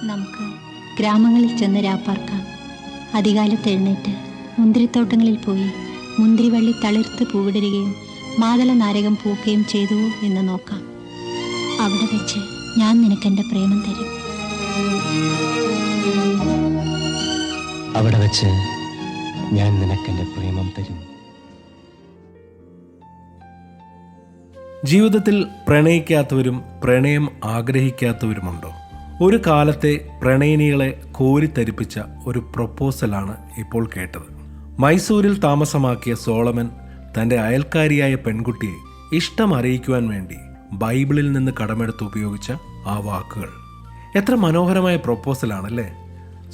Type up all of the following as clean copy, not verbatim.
നമുക്ക് ഗ്രാമങ്ങളിൽ ചെന്ന് രാപ്പാർക്കാം. അതികാലത്ത് എഴുന്നേറ്റ് മുന്തിരിത്തോട്ടങ്ങളിൽ പോയി മുന്തിരിവള്ളി തളിർത്ത് പൂവിടരുകയും മാതള നാരകം പൂക്കുകയും ചെയ്തുവോ എന്ന് നോക്കാം. അവിടെ വെച്ച് ഞാൻ നിനക്കെൻ്റെ പ്രേമം തരും. അവിടെ വെച്ച് ഞാൻ നിനക്കെൻ്റെ പ്രേമം തരും. ജീവിതത്തിൽ പ്രണയിക്കാത്തവരും പ്രണയം ആഗ്രഹിക്കാത്തവരുമുണ്ടോ? ഒരു കാലത്തെ പ്രണയിനികളെ കോരിത്തരിപ്പിച്ച ഒരു പ്രൊപ്പോസലാണ് ഇപ്പോൾ കേട്ടത്. മൈസൂരിൽ താമസമാക്കിയ സോളമൻ തൻ്റെ അയൽക്കാരിയായ പെൺകുട്ടിയെ ഇഷ്ടം അറിയിക്കുവാൻ വേണ്ടി ബൈബിളിൽ നിന്ന് കടമെടുത്ത് ഉപയോഗിച്ച ആ വാക്കുകൾ. എത്ര മനോഹരമായ പ്രൊപ്പോസലാണല്ലേ!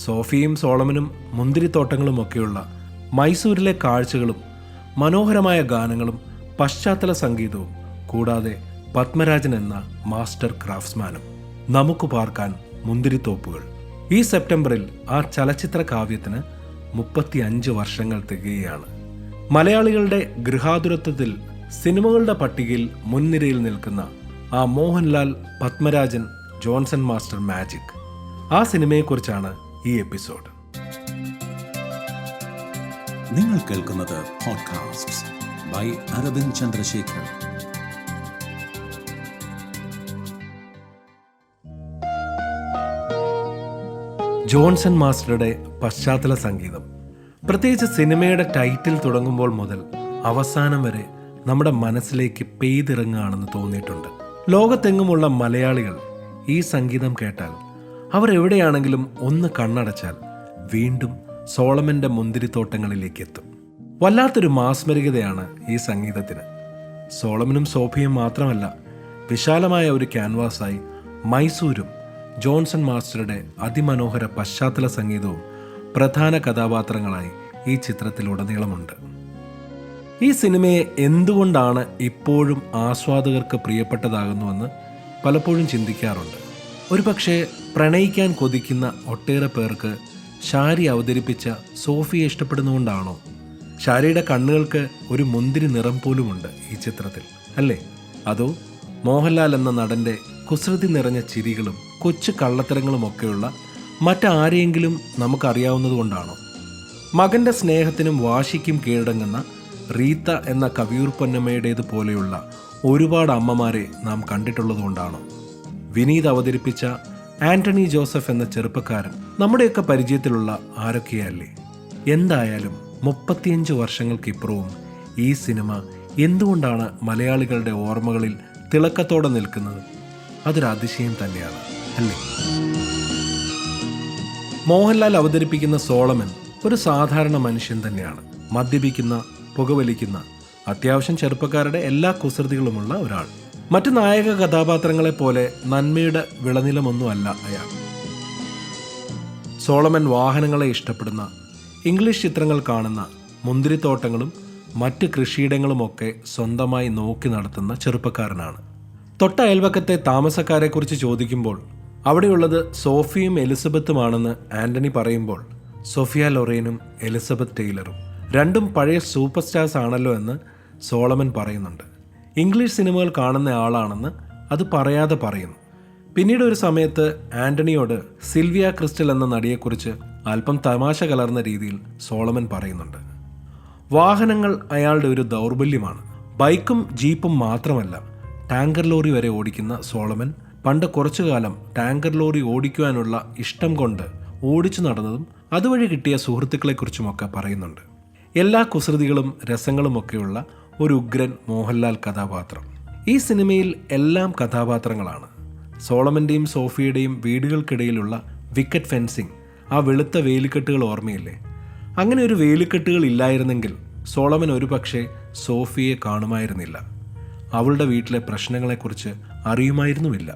സോഫിയയും സോളമനും മുന്തിരിത്തോട്ടങ്ങളും ഒക്കെയുള്ള മൈസൂരിലെ കാഴ്ചകളും മനോഹരമായ ഗാനങ്ങളും പശ്ചാത്തല സംഗീതവും കൂടാതെ പത്മരാജൻ എന്ന മാസ്റ്റർ ക്രാഫ്റ്റ്സ്മാനും. നമുക്ക് പാർക്കാൻ മുന്തിരിത്തോപ്പുകൾ. ഈ സെപ്റ്റംബറിൽ ആ ചലച്ചിത്ര കാവ്യത്തിന് 35 വർഷങ്ങൾ തികയുകയാണ്. മലയാളികളുടെ ഗൃഹാതുരത്വത്തിൽ സിനിമകളുടെ പട്ടികയിൽ മുൻനിരയിൽ നിൽക്കുന്ന ആ Mohanlal Padmarajan Johnson master magic, ആ സിനിമയെക്കുറിച്ചാണ് ഈ എപ്പിസോഡ്. നിങ്ങൾ കേൾക്കുന്നത് podcast by Aravind Chandrasekhar. Johnson മാസ്റ്ററുടെ പശ്ചാത്തല സംഗീതം, പ്രത്യേകിച്ച് സിനിമയുടെ ടൈറ്റിൽ തുടങ്ങുമ്പോൾ മുതൽ അവസാനം വരെ നമ്മുടെ മനസ്സിലേക്ക് പെയ്തിറങ്ങുകയാണെന്ന് തോന്നിയിട്ടുണ്ട്. ലോകത്തെങ്ങുമുള്ള മലയാളികൾ ഈ സംഗീതം കേട്ടാൽ, അവർ എവിടെയാണെങ്കിലും ഒന്ന് കണ്ണടച്ചാൽ വീണ്ടും സോളമൻ്റെ മുന്തിരിത്തോട്ടങ്ങളിലേക്ക് എത്തും. വല്ലാത്തൊരു മാസ്മരികതയാണ് ഈ സംഗീതത്തിന്. സോളമനും സോഫിയും മാത്രമല്ല, വിശാലമായ ഒരു ക്യാൻവാസായി മൈസൂരും ജോൺസൺ മാസ്റ്ററുടെ അതിമനോഹര പശ്ചാത്തല സംഗീതവും പ്രധാന കഥാപാത്രങ്ങളായി ഈ ചിത്രത്തിലുടനീളമുണ്ട്. ഈ സിനിമയെ എന്തുകൊണ്ടാണ് ഇപ്പോഴും ആസ്വാദകർക്ക് പ്രിയപ്പെട്ടതാകുന്നുവെന്ന് പലപ്പോഴും ചിന്തിക്കാറുണ്ട്. ഒരുപക്ഷെ പ്രണയിക്കാൻ കൊതിക്കുന്ന ഒട്ടേറെ പേർക്ക് ഷാരി അവതരിപ്പിച്ച സോഫിയെ ഇഷ്ടപ്പെടുന്നുകൊണ്ടാണോ? ഷാരിയുടെ കണ്ണുകൾക്ക് ഒരു മുന്തിരി നിറം പോലുമുണ്ട് ഈ ചിത്രത്തിൽ, അല്ലേ? അതോ മോഹൻലാൽ എന്ന നടൻ്റെ കുസൃതി നിറഞ്ഞ ചിരികളും കൊച്ചു കള്ളത്തരങ്ങളുമൊക്കെയുള്ള മറ്റാരെയെങ്കിലും നമുക്കറിയാവുന്നതുകൊണ്ടാണോ? മകൻ്റെ സ്നേഹത്തിനും വാശിക്കും കീഴടങ്ങുന്ന റീത്ത എന്ന കവിയൂർ പൊന്നമ്മയുടേതുപോലെയുള്ള ഒരുപാട് അമ്മമാരെ നാം കണ്ടിട്ടുള്ളതുകൊണ്ടാണോ? വിനീത് അവതരിപ്പിച്ച ആന്റണി ജോസഫ് എന്ന ചെറുപ്പക്കാരൻ നമ്മുടെയൊക്കെ പരിചയത്തിലുള്ള ആരൊക്കെയല്ലേ? എന്തായാലും 35 വർഷങ്ങൾക്കിപ്പുറവും ഈ സിനിമ എന്തുകൊണ്ടാണ് മലയാളികളുടെ ഓർമ്മകളിൽ തിളക്കത്തോടെ നിൽക്കുന്നത്? അതൊരു അതിശയം തന്നെയാണ്, അല്ലേ? മോഹൻലാൽ അവതരിപ്പിക്കുന്ന സോളമൻ ഒരു സാധാരണ മനുഷ്യൻ തന്നെയാണ്. മദ്യപിക്കുന്ന, പുകവലിക്കുന്ന, അത്യാവശ്യം ചെറുപ്പക്കാരുടെ എല്ലാ കുസൃതികളുമുള്ള ഒരാൾ. മറ്റു നായക കഥാപാത്രങ്ങളെ പോലെ നന്മയുടെ വിളനിലമൊന്നുമല്ല അയാൾ. സോളമൻ വാഹനങ്ങളെ ഇഷ്ടപ്പെടുന്ന, ഇംഗ്ലീഷ് ചിത്രങ്ങൾ കാണുന്ന, മുന്തിരിത്തോട്ടങ്ങളും മറ്റ് കൃഷിയിടങ്ങളുമൊക്കെ സ്വന്തമായി നോക്കി നടത്തുന്ന ചെറുപ്പക്കാരനാണ്. തൊട്ട അയൽവക്കത്തെ താമസക്കാരെക്കുറിച്ച് ചോദിക്കുമ്പോൾ അവിടെയുള്ളത് സോഫിയും എലിസബത്തുമാണെന്ന് ആന്റണി പറയുമ്പോൾ, സോഫിയ ലൊറേനും എലിസബത്ത് ടെയ്ലറും രണ്ടും പഴയ സൂപ്പർ സ്റ്റാർസ് ആണല്ലോ എന്ന് സോളമൻ പറയുന്നുണ്ട്. ഇംഗ്ലീഷ് സിനിമകൾ കാണുന്ന ആളാണെന്ന് അത് പറയാതെ പറയുന്നു. പിന്നീട് ഒരു സമയത്ത് ആന്റണിയോട് സിൽവിയ ക്രിസ്റ്റൽ എന്ന നടിയെക്കുറിച്ച് അല്പം തമാശ കലർന്ന രീതിയിൽ സോളമൻ പറയുന്നുണ്ട്. വാഹനങ്ങൾ അയാളുടെ ഒരു ദൗർബല്യമാണ്. ബൈക്കും ജീപ്പും മാത്രമല്ല, ടാങ്കർ ലോറി വരെ ഓടിക്കുന്ന സോളമൻ പണ്ട് കുറച്ചു കാലം ടാങ്കർ ലോറി ഓടിക്കുവാനുള്ള ഇഷ്ടം കൊണ്ട് ഓടിച്ചു നടന്നതും അതുവഴി കിട്ടിയ സുഹൃത്തുക്കളെക്കുറിച്ചുമൊക്കെ പറയുന്നുണ്ട്. എല്ലാ കുസൃതികളും രസങ്ങളുമൊക്കെയുള്ള ഒരു ഉഗ്രൻ മോഹൻലാൽ കഥാപാത്രം. ഈ സിനിമയിൽ എല്ലാം കഥാപാത്രങ്ങളാണ്. സോളമൻ്റെയും സോഫിയുടെയും വീടുകൾക്കിടയിലുള്ള വിക്കറ്റ് ഫെൻസിങ്, ആ വെളുത്ത വേലിക്കെട്ടുകൾ ഓർമ്മയില്ലേ? അങ്ങനെ ഒരു വേലിക്കെട്ടുകൾ ഇല്ലായിരുന്നെങ്കിൽ സോളമൻ ഒരുപക്ഷെ സോഫിയെ കാണുമായിരുന്നില്ല. അവളുടെ വീട്ടിലെ പ്രശ്നങ്ങളെക്കുറിച്ച് അറിയുമായിരുന്നുമില്ല.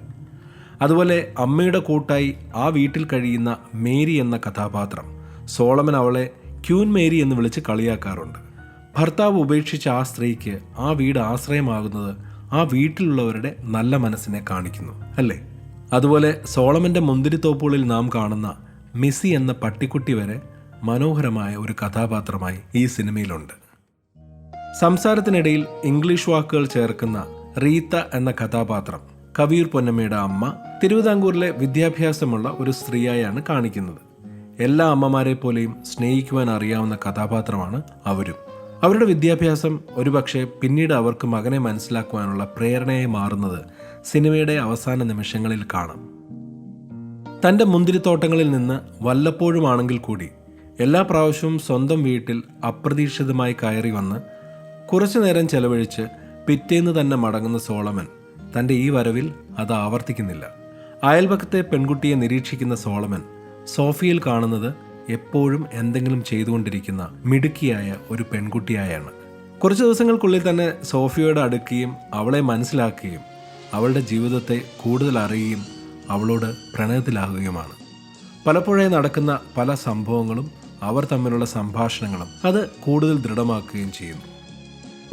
അതുപോലെ അമ്മയുടെ കൂട്ടായി ആ വീട്ടിൽ കഴിയുന്ന മേരി എന്ന കഥാപാത്രം, സോളമൻ അവളെ ക്യൂൻ മേരി എന്ന് വിളിച്ച് കളിയാക്കാറുണ്ട്. ഭർത്താവ് ഉപേക്ഷിച്ച ആ സ്ത്രീക്ക് ആ വീട് ആശ്രയമാകുന്നത് ആ വീട്ടിലുള്ളവരുടെ നല്ല മനസ്സിനെ കാണിക്കുന്നു, അല്ലേ? അതുപോലെ സോളമൻ്റെ മുന്തിരിത്തോപ്പുകളിൽ നാം കാണുന്ന മിസ്സി എന്ന പട്ടിക്കുട്ടി വരെ മനോഹരമായ ഒരു കഥാപാത്രമായി ഈ സിനിമയിലുണ്ട്. സംസാരത്തിനിടയിൽ ഇംഗ്ലീഷ് വാക്കുകൾ ചേർക്കുന്ന റീത്ത എന്ന കഥാപാത്രം കവിയൂർ പൊന്നമ്മയുടെ അമ്മ തിരുവിതാംകൂറിലെ വിദ്യാഭ്യാസമുള്ള ഒരു സ്ത്രീയായാണ് കാണിക്കുന്നത്. എല്ലാ അമ്മമാരെ പോലെയും സ്നേഹിക്കുവാൻ അറിയാവുന്ന കഥാപാത്രമാണ് അവരും. അവരുടെ വിദ്യാഭ്യാസം ഒരുപക്ഷെ പിന്നീട് അവർക്ക് മകനെ മനസ്സിലാക്കുവാനുള്ള പ്രേരണയായി മാറുന്നത് സിനിമയുടെ അവസാന നിമിഷങ്ങളിൽ കാണാം. തൻ്റെ മുന്തിരിത്തോട്ടങ്ങളിൽ നിന്ന് വല്ലപ്പോഴുമാണെങ്കിൽ കൂടി എല്ലാ പ്രാവശ്യവും സ്വന്തം വീട്ടിൽ അപ്രതീക്ഷിതമായി കയറി വന്ന് കുറച്ചു നേരം ചെലവഴിച്ച് പിറ്റേന്ന് തന്നെ മടങ്ങുന്ന സോളമൻ തൻ്റെ ഈ വരവിൽ അത് ആവർത്തിക്കുന്നില്ല. അയൽപക്കത്തെ പെൺകുട്ടിയെ നിരീക്ഷിക്കുന്ന സോളമൻ സോഫിയയിൽ കാണുന്നത് എപ്പോഴും എന്തെങ്കിലും ചെയ്തുകൊണ്ടിരിക്കുന്ന മിടുക്കിയായ ഒരു പെൺകുട്ടിയായാണ്. കുറച്ച് ദിവസങ്ങൾക്കുള്ളിൽ തന്നെ സോഫിയയോട് അടുക്കുകയും അവളെ മനസ്സിലാക്കുകയും അവളുടെ ജീവിതത്തെ കൂടുതൽ അറിയുകയും അവളോട് പ്രണയത്തിലാകുകയുമാണ്. പലപ്പോഴായി നടക്കുന്ന പല സംഭവങ്ങളും അവർ തമ്മിലുള്ള സംഭാഷണങ്ങളും അത് കൂടുതൽ ദൃഢമാക്കുകയും ചെയ്യുന്നു.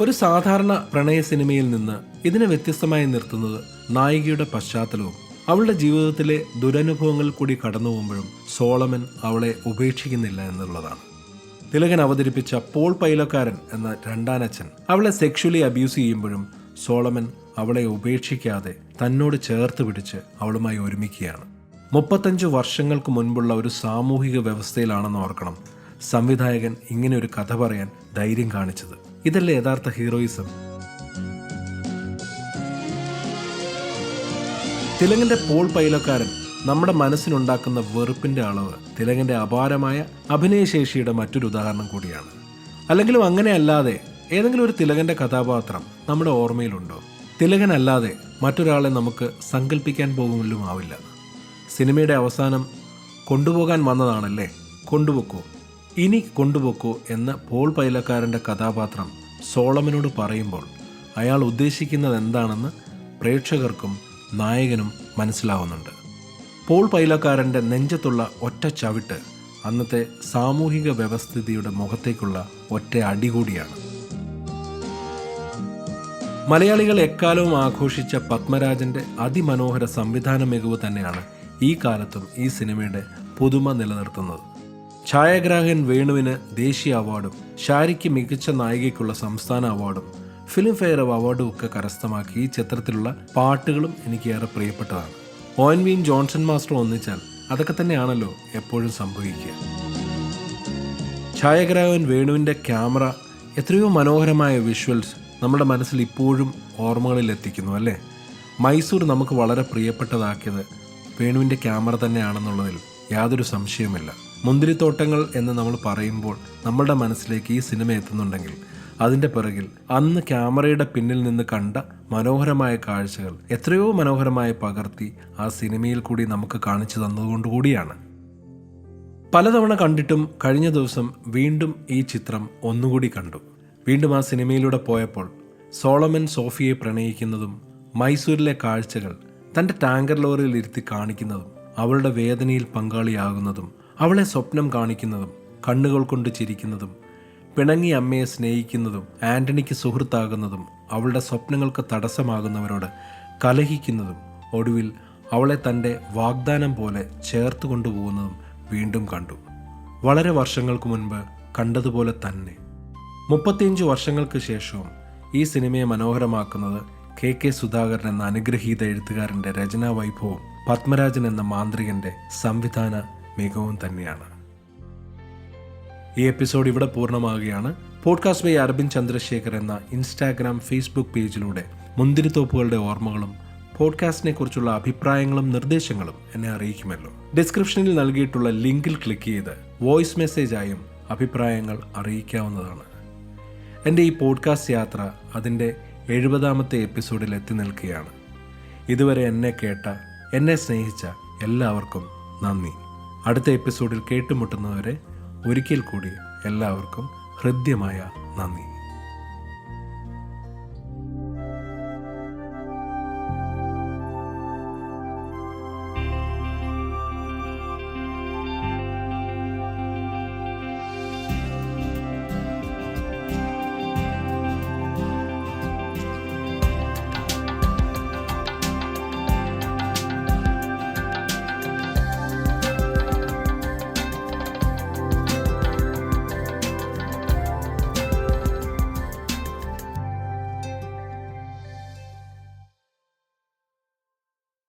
ഒരു സാധാരണ പ്രണയ സിനിമയിൽ നിന്ന് ഇതിനെ വ്യത്യസ്തമായി നിർത്തുന്നത് നായികയുടെ പശ്ചാത്തലവും അവളുടെ ജീവിതത്തിലെ ദുരനുഭവങ്ങൾ കൂടി കടന്നു പോകുമ്പോഴും സോളമൻ അവളെ ഉപേക്ഷിക്കുന്നില്ല എന്നുള്ളതാണ്. തിലകൻ അവതരിപ്പിച്ച പോൾ പൈലക്കാരൻ എന്ന രണ്ടാനച്ഛൻ അവളെ സെക്ഷുവലി അബ്യൂസ് ചെയ്യുമ്പോഴും സോളമൻ അവളെ ഉപേക്ഷിക്കാതെ തന്നോട് ചേർത്ത് പിടിച്ച് അവളുമായി ഒരുമിക്കുകയാണ്. 35 വർഷങ്ങൾക്ക് മുൻപുള്ള ഒരു സാമൂഹിക വ്യവസ്ഥയിലാണെന്ന് ഓർക്കണം സംവിധായകൻ ഇങ്ങനെ ഒരു കഥ പറയാൻ ധൈര്യം കാണിച്ചത്. ഇതല്ലേ യഥാർത്ഥ ഹീറോയിസം? തിലകന്റെ പോൾ പൈലക്കാരൻ നമ്മുടെ മനസ്സിനുണ്ടാക്കുന്ന വെറുപ്പിന്റെ അളവ് തിലകന്റെ അപാരമായ അഭിനയശേഷിയുടെ മറ്റൊരു ഉദാഹരണം കൂടിയാണ്. അല്ലെങ്കിലും അങ്ങനെയല്ലാതെ ഏതെങ്കിലും ഒരു തിലകന്റെ കഥാപാത്രം നമ്മുടെ ഓർമ്മയിലുണ്ടോ? തിലകനല്ലാതെ മറ്റൊരാളെ നമുക്ക് സങ്കല്പിക്കാൻ പോലും ആവില്ല. സിനിമയുടെ അവസാനം കൊണ്ടുപോകാൻ വന്നതാണല്ലേ, കൊണ്ടുപോക്കോ, ഇനി കൊണ്ടുപോക്കോ എന്ന് പോൾ പൈലക്കാരൻ്റെ കഥാപാത്രം സോളമനോട് പറയുമ്പോൾ അയാൾ ഉദ്ദേശിക്കുന്നത് എന്താണെന്ന് പ്രേക്ഷകർക്കും നായകനും മനസ്സിലാവുന്നുണ്ട്. പോൾ പൈലക്കാരൻ്റെ നെഞ്ചത്തുള്ള ഒറ്റ ചവിട്ട് അന്നത്തെ സാമൂഹിക വ്യവസ്ഥിതിയുടെ മുഖത്തേക്കുള്ള ഒറ്റ അടി കൂടിയാണ്. മലയാളികൾ എക്കാലവും ആഘോഷിച്ച പത്മരാജൻ്റെ അതിമനോഹര സംവിധാന മികവ് തന്നെയാണ് ഈ കാലത്തും ഈ സിനിമയുടെ പുതുമ നിലനിർത്തുന്നത്. ഛായാഗ്രാഹകൻ വേണുവിന് ദേശീയ അവാർഡും ഷാരിക്ക് മികച്ച നായികയ്ക്കുള്ള സംസ്ഥാന അവാർഡും ഫിലിം ഫെയർ അവാർഡും ഒക്കെ കരസ്ഥമാക്കി ഈ ചിത്രത്തിലുള്ള പാട്ടുകളും എനിക്ക് ഏറെ പ്രിയപ്പെട്ടതാണ്. ONV ജോൺസൺ മാസ്റ്റർ ഒന്നിച്ചാൽ അതൊക്കെ തന്നെയാണല്ലോ എപ്പോഴും സംഭവിക്കുക. ഛായാഗ്രാഹകൻ വേണുവിൻ്റെ ക്യാമറ എത്രയോ മനോഹരമായ വിഷ്വൽസ് നമ്മുടെ മനസ്സിൽ ഇപ്പോഴും ഓർമ്മകളിൽ എത്തിക്കുന്നു അല്ലേ? മൈസൂർ നമുക്ക് വളരെ പ്രിയപ്പെട്ടതാക്കിയത് വേണുവിൻ്റെ ക്യാമറ തന്നെയാണെന്നുള്ളതിൽ യാതൊരു സംശയവുമില്ല. മുന്തിരിത്തോട്ടങ്ങൾ എന്ന് നമ്മൾ പറയുമ്പോൾ നമ്മളുടെ മനസ്സിലേക്ക് ഈ സിനിമ എത്തുന്നുണ്ടെങ്കിൽ അതിൻ്റെ പിറകിൽ അന്ന് ക്യാമറയുടെ പിന്നിൽ നിന്ന് കണ്ട മനോഹരമായ കാഴ്ചകൾ എത്രയോ മനോഹരമായി പകർത്തി ആ സിനിമയിൽ കൂടി നമുക്ക് കാണിച്ചു തന്നതുകൊണ്ടുകൂടിയാണ്. പലതവണ കണ്ടിട്ടും കഴിഞ്ഞ ദിവസം വീണ്ടും ഈ ചിത്രം ഒന്നുകൂടി കണ്ടു. വീണ്ടും ആ സിനിമയിലൂടെ പോയപ്പോൾ സോളമൻ സോഫിയെ പ്രണയിക്കുന്നതും മൈസൂരിലെ കാഴ്ചകൾ തൻ്റെ ടാങ്കർ ലോറിയിൽ ഇരുത്തി കാണിക്കുന്നതും അവളുടെ വേദനയിൽ പങ്കാളിയാകുന്നതും അവളെ സ്വപ്നം കാണിക്കുന്നതും കണ്ണുകൾ കൊണ്ട് ചിരിക്കുന്നതും പിണങ്ങി അമ്മയെ സ്നേഹിക്കുന്നതും ആൻ്റണിക്ക് സുഹൃത്താകുന്നതും അവളുടെ സ്വപ്നങ്ങൾക്ക് തടസ്സമാകുന്നവരോട് കലഹിക്കുന്നതും ഒടുവിൽ അവളെ തൻ്റെ വാഗ്ദാനം പോലെ ചേർത്ത് കൊണ്ടുപോകുന്നതും വീണ്ടും കണ്ടു. വളരെ വർഷങ്ങൾക്ക് മുൻപ് കണ്ടതുപോലെ തന്നെ 35 വർഷങ്ങൾക്ക് ശേഷവും ഈ സിനിമയെ മനോഹരമാക്കുന്നത് KK സുധാകരൻ എന്ന അനുഗ്രഹീത എഴുത്തുകാരൻ്റെ രചനാ വൈഭവവും പത്മരാജൻ എന്ന മാന്ത്രികൻ്റെ സംവിധാന മികവും തന്നെയാണ്. ഈ എപ്പിസോഡ് ഇവിടെ പൂർണ്ണമാകുകയാണ്. പോഡ്കാസ്റ്റ് ബൈ അരബിന്ദ് ചന്ദ്രശേഖർ എന്ന ഇൻസ്റ്റാഗ്രാം, ഫേസ്ബുക്ക് പേജിലൂടെ മുന്തിരിത്തോപ്പുകളുടെ ഓർമ്മകളും പോഡ്കാസ്റ്റിനെ കുറിച്ചുള്ള അഭിപ്രായങ്ങളും നിർദ്ദേശങ്ങളും എന്നെ അറിയിക്കുമല്ലോ. ഡിസ്ക്രിപ്ഷനിൽ നൽകിയിട്ടുള്ള ലിങ്കിൽ ക്ലിക്ക് ചെയ്ത് വോയിസ് മെസ്സേജായും അഭിപ്രായങ്ങൾ അറിയിക്കാവുന്നതാണ്. എൻ്റെ ഈ പോഡ്കാസ്റ്റ് യാത്ര അതിൻ്റെ 70ാമത്തെ എപ്പിസോഡിൽ എത്തി നിൽക്കുകയാണ്. ഇതുവരെ എന്നെ കേട്ട, എന്നെ സ്നേഹിച്ച എല്ലാവർക്കും നന്ദി. അടുത്ത എപ്പിസോഡിൽ കേട്ടുമുട്ടുന്നവരെ ഒരിക്കൽ കൂടി എല്ലാവർക്കും ഹൃദ്യമായ നന്ദി.